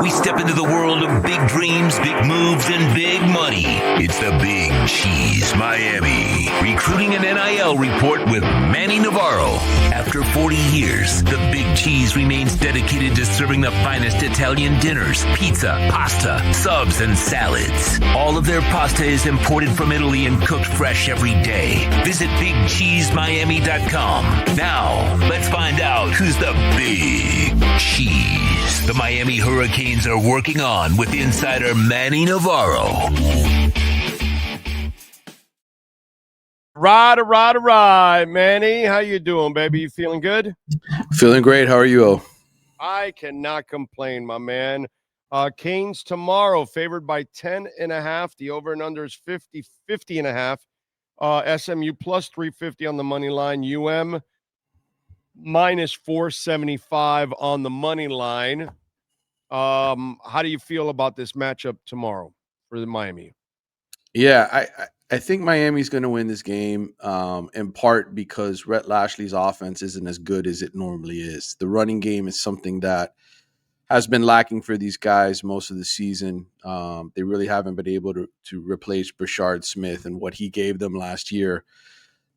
We step into the world of big dreams, big moves, and big money. It's the Big Cheese Miami Recruiting and NIL Report with Manny Navarro. After 40 years, the Big Cheese remains dedicated to serving the finest Italian dinners, pizza, pasta, subs, and salads. All of their pasta is imported from Italy and cooked fresh every day. Visit BigCheeseMiami.com. Now, let's find out who's the Big Cheese the Miami Hurricanes are working on with insider Manny Navarro. Right, Manny. How you doing, baby? You feeling good? Feeling great. How are you, O? I cannot complain, my man. Canes tomorrow, favored by 10.5. The over and under is 50.5. SMU plus 350 on the money line. UM minus 475 on the money line. How do you feel about this matchup tomorrow for the Miami? Yeah, I think Miami's going to win this game, in part because Rhett Lashley's offense isn't as good as it normally is. The running game is something that has been lacking for these guys most of the season. They really haven't been able to replace Brashard Smith and what he gave them last year.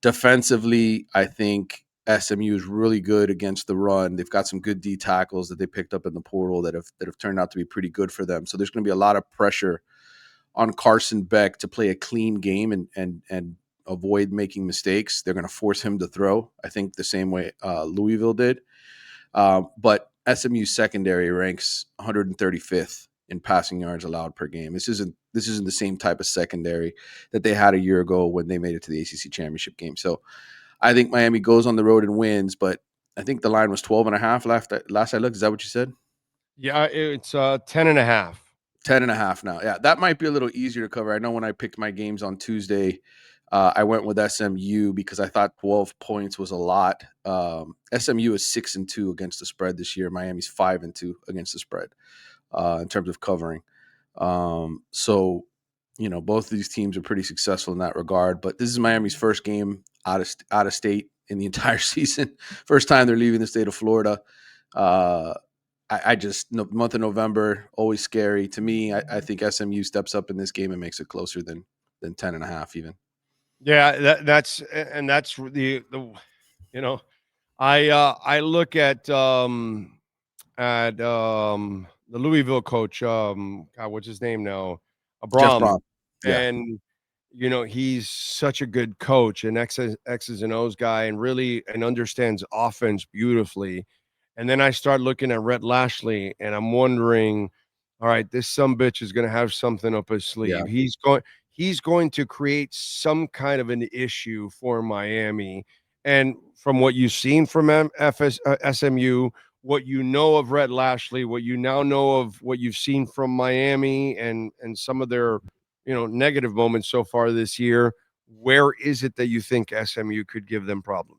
Defensively, I think SMU is really good against the run. They've got some good D tackles that they picked up in the portal that have turned out to be pretty good for them. So there's going to be a lot of pressure on Carson Beck to play a clean game and avoid making mistakes. They're going to force him to throw, I think, the same way Louisville did. But SMU's secondary ranks 135th in passing yards allowed per game. This isn't the same type of secondary that they had a year ago when they made it to the ACC championship game. So I think Miami goes on the road and wins, but I think the line was 12.5 last I looked. Is that what you said? Yeah, it's 10.5. 10.5 now. Yeah, that might be a little easier to cover. I know when I picked my games on Tuesday, I went with SMU because I thought 12 points was a lot. SMU is 6-2 against the spread this year. Miami's 5-2 against the spread in terms of covering. So, both of these teams are pretty successful in that regard. But this is Miami's first game out of state in the entire season. First time they're leaving the state of Florida. I just, month of November, always scary. To me, I think SMU steps up in this game and makes it closer than 10.5 even. Yeah, that's the I look at the Louisville coach, God, what's his name now? Jeff Brom. Yeah. And he's such a good coach and X's and O's guy and really understands offense beautifully. And then I start looking at Rhett Lashley and I'm wondering, all right, this sumbitch is going to have something up his sleeve. Yeah. He's going to create some kind of an issue for Miami. And from what you've seen from SMU, what you know of Rhett Lashley, what you now know of what you've seen from Miami and some of their negative moments so far this year, where is it that you think SMU could give them problems?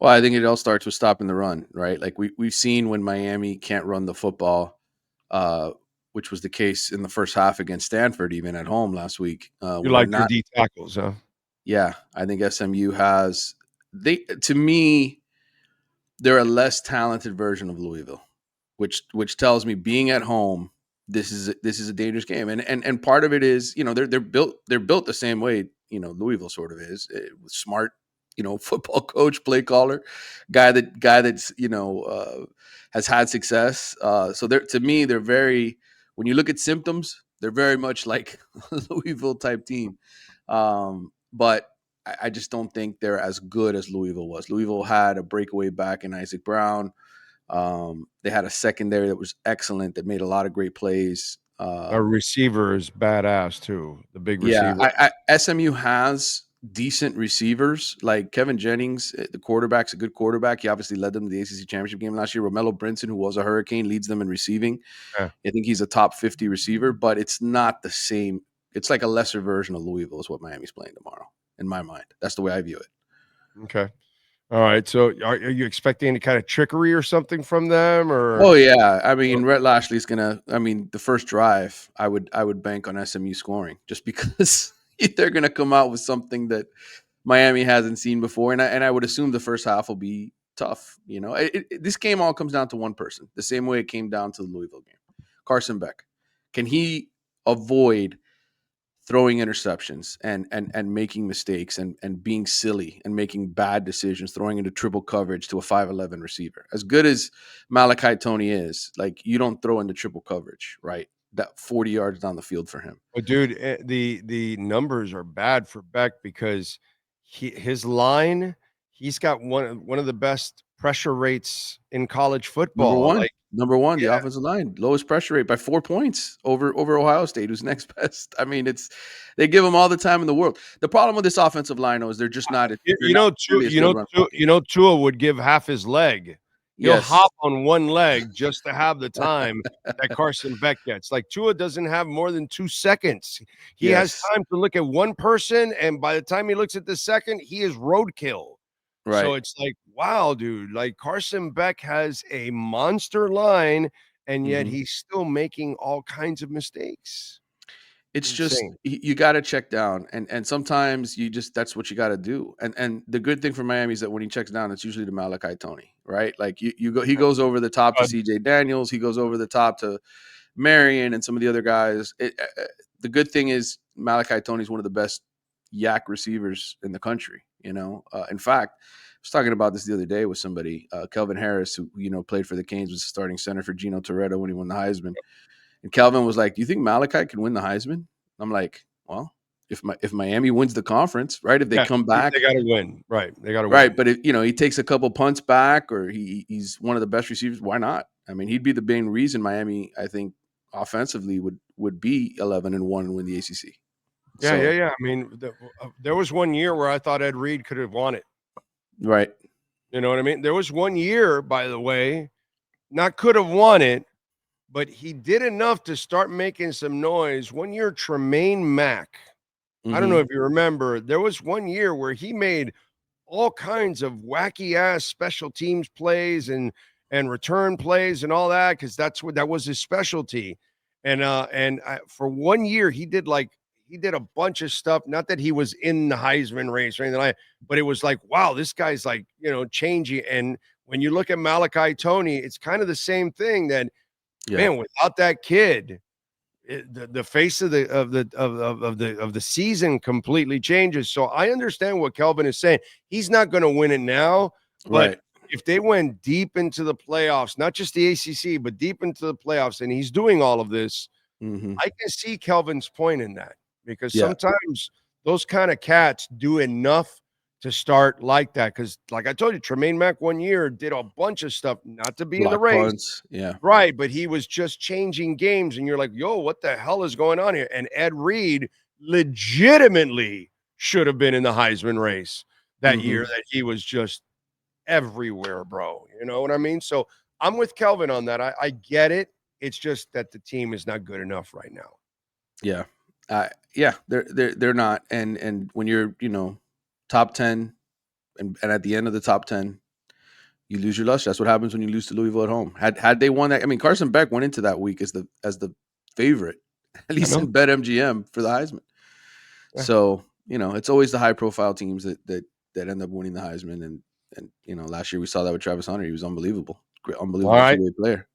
Well, I think it all starts with stopping the run, right? Like we've seen when Miami can't run the football, which was the case in the first half against Stanford, even at home last week. You like their D tackles, huh? Yeah, I think SMU has to me, they're a less talented version of Louisville, which tells me being at home, this is a dangerous game. And part of it is, they're built the same way, Louisville sort of is. Smart, football coach, play caller, guy that's has had success. So to me, they're very, when you look at symptoms, they're very much like a Louisville type team. But I just don't think they're as good as Louisville was. Louisville had a breakaway back in Isaac Brown. They had a secondary that was excellent, that made a lot of great plays. Our receiver is badass too. The big receiver. Yeah, SMU has decent receivers like Kevin Jennings, the quarterback's a good quarterback. He obviously led them to the ACC championship game last year. Romello Brinson, who was a Hurricane, leads them in receiving. Yeah. I think he's a top 50 receiver, but it's not the same. It's like a lesser version of Louisville is what Miami's playing tomorrow, in my mind. That's the way I view it. Okay. All right. So are you expecting any kind of trickery or something from them? Or Oh yeah. I mean, Rhett Lashley's the first drive, I would bank on SMU scoring just because they're gonna come out with something that Miami hasn't seen before. And I would assume the first half will be tough. This game all comes down to one person, the same way it came down to the Louisville game. Carson Beck. Can he avoid throwing interceptions and making mistakes and being silly and making bad decisions, throwing into triple coverage to a 5'11" receiver? As good as Malachi Tony is, like, you don't throw into triple coverage, right? That 40 yards down the field for him. But dude, the numbers are bad for Beck because his line, he's got one of the best pressure rates in college football. Like, Number one, the yeah, offensive line, lowest pressure rate by 4 points over Ohio State, who's next best. I mean, they give them all the time in the world. The problem with this offensive line, though, is they're just not. Tua would give half his leg. He'll Yes, hop on one leg just to have the time that Carson Beck gets. Like, Tua doesn't have more than 2 seconds. He has yes, time to look at one person, and by the time he looks at the second, he is roadkill. So right. it's like, wow, dude, like Carson Beck has a monster line, and yet Mhm. he's still making all kinds of mistakes. It's just Insane. you got to check down, and sometimes that's what you got to do. And the good thing for Miami is that when he checks down, it's usually to Malachi Tony, right? Like he goes over the top to C.J. Daniels, he goes over the top to Marion and some of the other guys. The good thing is Malachi Tony is one of the best yak receivers in the country. In fact, I was talking about this the other day with somebody, Kelvin Harris, who played for the Canes, was the starting center for Gino Toretto when he won the Heisman. And Calvin was like, "Do you think Malachi can win the Heisman?" I'm like, "Well, if Miami wins the conference, right? If they Yeah, come they back, got to win. Right, they got to right? win. But if he takes a couple punts back, or he's one of the best receivers, why not? I mean, he'd be the main reason Miami, I think, offensively would be 11-1 and win the ACC. Yeah, yeah, So yeah. I mean, there was one year where I thought Ed Reed could have won it. right, You know what I mean? There was one year, by the way, not could have won it, but he did enough to start making some noise. One year, Tremaine Mack. I don't know mm-hmm. if you remember, there was one year where he made all kinds of wacky ass special teams plays and return plays and all that because that was his specialty. For one year he did a bunch of stuff. Not that he was in the Heisman race or anything like that, but it was like, wow, this guy's like changing. And when you look at Malachi Tony, it's kind of the same thing. That Yeah, man, without that kid, the face of the season completely changes. So I understand what Kelvin is saying. He's not going to win it now, but right, if they went deep into the playoffs, not just the ACC, but deep into the playoffs, and he's doing all of this, mm-hmm. I can see Kelvin's point in that because Yeah, sometimes those kind of cats do enough to start like that. Because, like I told you, Tremaine Mack one year did a bunch of stuff not to be in the block race. punts. Yeah, Right, but he was just changing games, and you're like, "Yo, what the hell is going on here?" And Ed Reed legitimately should have been in the Heisman race that mm-hmm. year. That he was just everywhere, bro. You know what I mean? So I'm with Kelvin on that. I get it. It's just that the team is not good enough right now. Yeah, yeah, they're not. And when you're top 10 and at the end of the top 10, you lose your luster. That's what happens when you lose to Louisville at home. Had they won that, I mean, Carson Beck went into that week as the favorite, at least in BetMGM, for the Heisman. Yeah. So it's always the high profile teams that end up winning the Heisman. And last year we saw that with Travis Hunter. He was unbelievable, great, All unbelievable right. two-way player.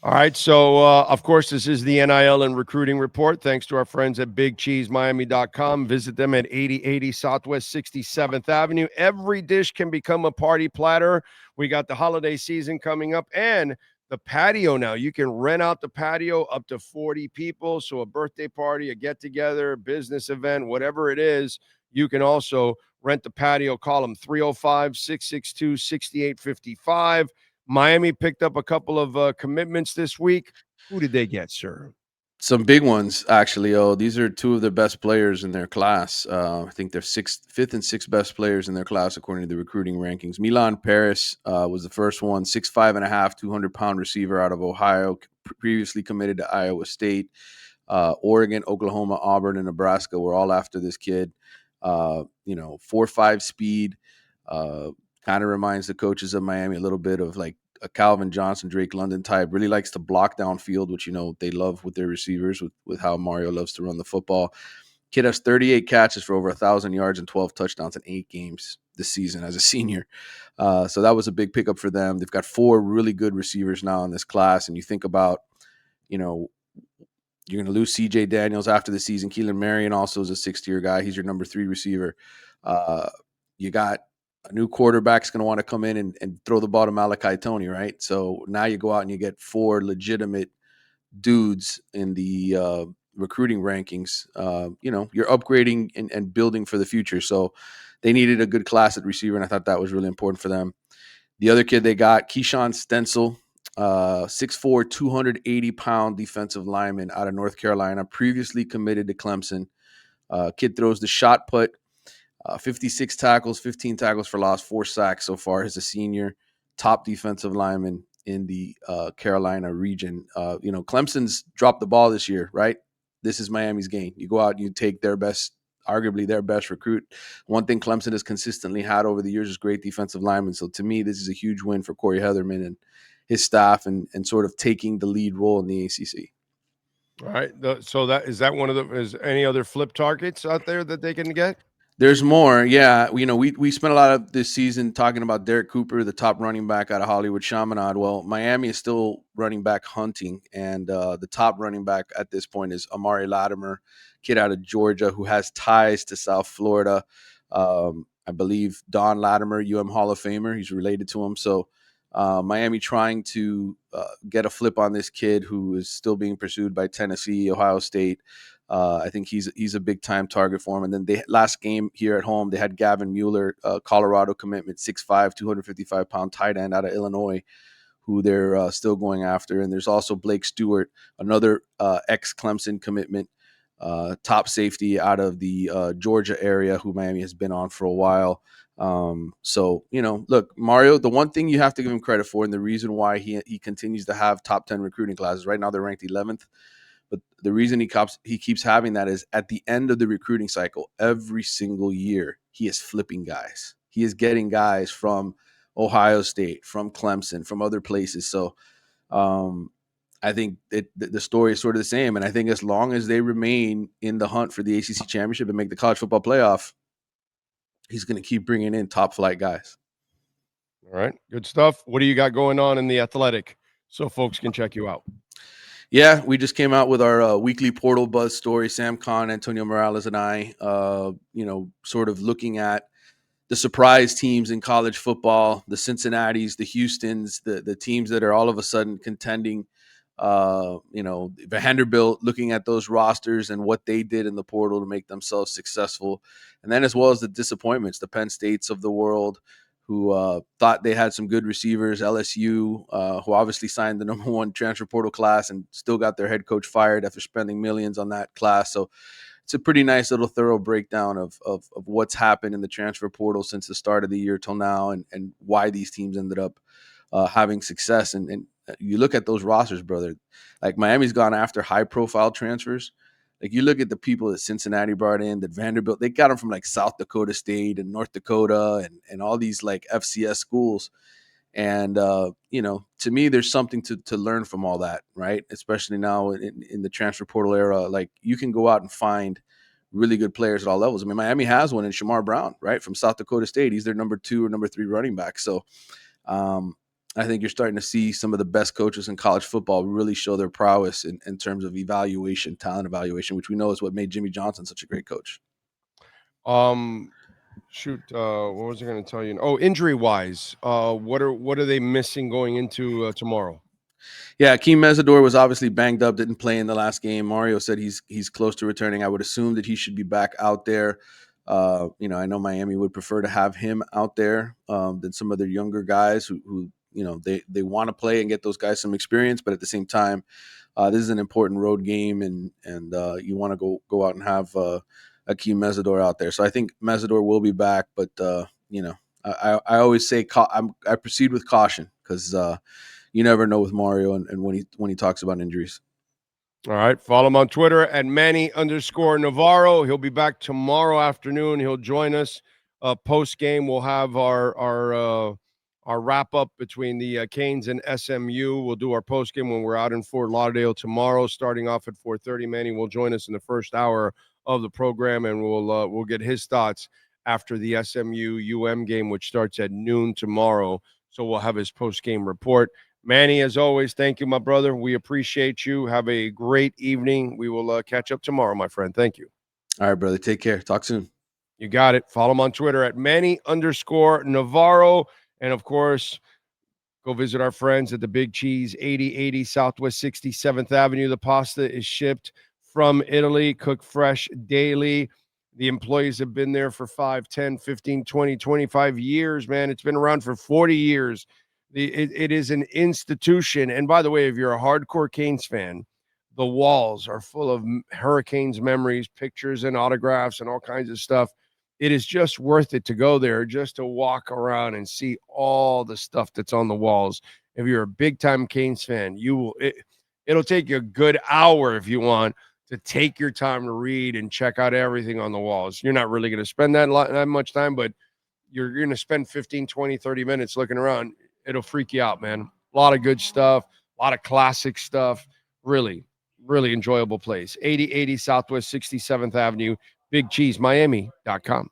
All right. So, of course, this is the NIL and recruiting report. Thanks to our friends at BigCheeseMiami.com. Visit them at 8080 Southwest 67th Avenue. Every dish can become a party platter. We got the holiday season coming up and the patio now. You can rent out the patio up to 40 people. So, a birthday party, a get together, business event, whatever it is, you can also rent the patio. Call them 305 662 6855. Miami picked up a couple of commitments this week. Who did they get, sir? Some big ones, actually. Oh, these are two of the best players in their class. I think they're fifth and sixth best players in their class according to the recruiting rankings. Milan Paris was the first one, 6'5.5", 200-pound receiver out of Ohio, previously committed to Iowa State. Oregon, Oklahoma, Auburn, and Nebraska were all after this kid. 4.5 speed. Kind of reminds the coaches of Miami a little bit of like a Calvin Johnson, Drake London type. Really likes to block downfield, which they love with their receivers, with how Mario loves to run the football. Kid has 38 catches for over 1,000 yards and 12 touchdowns in 8 games this season as a senior. So that was a big pickup for them. They've got 4 really good receivers now in this class, and you think about you know, you're going to lose CJ Daniels after the season. Keelan Marion also is a 6th-year guy. He's your number 3 receiver. You got a new quarterback's going to want to come in and throw the ball to Malachi Tony, right? So now you go out and you get 4 legitimate dudes in the recruiting rankings. You're upgrading and building for the future. So they needed a good class at receiver, and I thought that was really important for them. The other kid they got, Keyshawn Stencil, 6'4", 280-pound defensive lineman out of North Carolina, previously committed to Clemson. Kid throws the shot put, 56 tackles, 15 tackles for loss, 4 sacks so far as a senior, top defensive lineman in the Carolina region. Clemson's dropped the ball this year, right? This is Miami's game. You go out and you take arguably their best recruit. One thing Clemson has consistently had over the years is great defensive linemen. So to me, this is a huge win for Corey Heatherman and his staff and sort of taking the lead role in the ACC. All right. So is any other flip targets out there that they can get? There's more. Yeah. We spent a lot of this season talking about Derek Cooper, the top running back out of Hollywood Chaminade. Well, Miami is still running back hunting, and the top running back at this point is Amari Latimer, kid out of Georgia who has ties to South Florida. I believe Don Latimer, Hall of Famer, he's related to him. So Miami trying to get a flip on this kid who is still being pursued by Tennessee, Ohio State. I think he's a big time target for him. And then last game here at home, they had Gavin Mueller, Colorado commitment, 6'5", 255-pound tight end out of Illinois, who they're still going after. And there's also Blake Stewart, another ex-Clemson commitment, top safety out of the Georgia area, who Miami has been on for a while. Look, Mario, the one thing you have to give him credit for, and the reason why he continues to have top 10 recruiting classes, right now they're ranked 11th. But the reason he keeps having that is at the end of the recruiting cycle, every single year, he is flipping guys. He is getting guys from Ohio State, from Clemson, from other places. So I think the story is sort of the same. And I think as long as they remain in the hunt for the ACC championship and make the college football playoff, he's going to keep bringing in top flight guys. All right. Good stuff. What do you got going on in the Athletic so folks can check you out? Yeah, we just came out with our weekly portal buzz story. Sam Kahn, Antonio Morales, and I, sort of looking at the surprise teams in college football, the Cincinnatis, the Houstons, the teams that are all of a sudden contending. Vanderbilt, looking at those rosters and what they did in the portal to make themselves successful. And then as well as the disappointments, the Penn States of the world, who thought they had some good receivers, LSU, who obviously signed the number 1 transfer portal class and still got their head coach fired after spending millions on that class. So it's a pretty nice little thorough breakdown of what's happened in the transfer portal since the start of the year till now and why these teams ended up having success. And you look at those rosters, brother, like Miami's gone after high-profile transfers. Like you look at the people that Cincinnati brought in, that Vanderbilt, they got them from like South Dakota State and North Dakota and all these like FCS schools. And, to me, there's something to learn from all that, right? Especially now in the transfer portal era, like you can go out and find really good players at all levels. I mean, Miami has one in Shamar Brown, right? From South Dakota State. He's their number 2 or number 3 running back. So I think you're starting to see some of the best coaches in college football really show their prowess in terms of evaluation, talent evaluation, which we know is what made Jimmy Johnson such a great coach. What was I going to tell you? Oh, injury wise, what are they missing going into tomorrow? Yeah, Akeem Mesidor was obviously banged up, didn't play in the last game. Mario said he's close to returning. I would assume that he should be back out there. I know Miami would prefer to have him out there than some of their younger guys who they want to play and get those guys some experience, but at the same time, this is an important road game, and you want to go out and have Akeem Mesidor out there. So I think Mesidor will be back, but I always say I proceed with caution because you never know with Mario and when he talks about injuries. All right, follow him on Twitter at Manny_Navarro. He'll be back tomorrow afternoon. He'll join us post game. We'll have our wrap up between the Canes and SMU. We'll do our post game when we're out in Fort Lauderdale tomorrow, starting off at 4:30. Manny will join us in the first hour of the program, and we'll get his thoughts after the SMU UM game, which starts at noon tomorrow. So we'll have his post game report. Manny, as always, thank you, my brother. We appreciate you. Have a great evening. We will catch up tomorrow, my friend. Thank you. All right, brother. Take care. Talk soon. You got it. Follow him on Twitter at Manny_Navarro. And, of course, go visit our friends at the Big Cheese, 8080 Southwest 67th Avenue. The pasta is shipped from Italy, cooked fresh daily. The employees have been there for 5, 10, 15, 20, 25 years, man. It's been around for 40 years. It is an institution. And by the way, if you're a hardcore Canes fan, the walls are full of Hurricanes memories, pictures and autographs and all kinds of stuff. It is just worth it to go there, just to walk around and see all the stuff that's on the walls. If you're a big-time Canes fan, it'll take you a good hour if you want to take your time to read and check out everything on the walls. You're not really going to spend that much time, but you're going to spend 15, 20, 30 minutes looking around. It'll freak you out, man. A lot of good stuff, a lot of classic stuff. Really, really enjoyable place. 8080 Southwest 67th Avenue, BigCheeseMiami.com.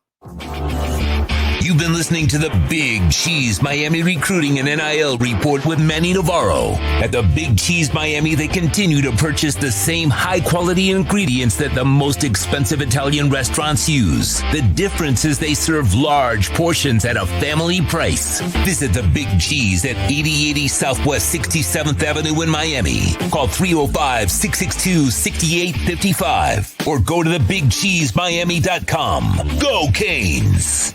You've been listening to the Big Cheese Miami Recruiting and NIL Report with Manny Navarro. At the Big Cheese Miami, they continue to purchase the same high-quality ingredients that the most expensive Italian restaurants use. The difference is they serve large portions at a family price. Visit the Big Cheese at 8080 Southwest 67th Avenue in Miami. Call 305-662-6855 or go to thebigcheesemiami.com. Go Canes!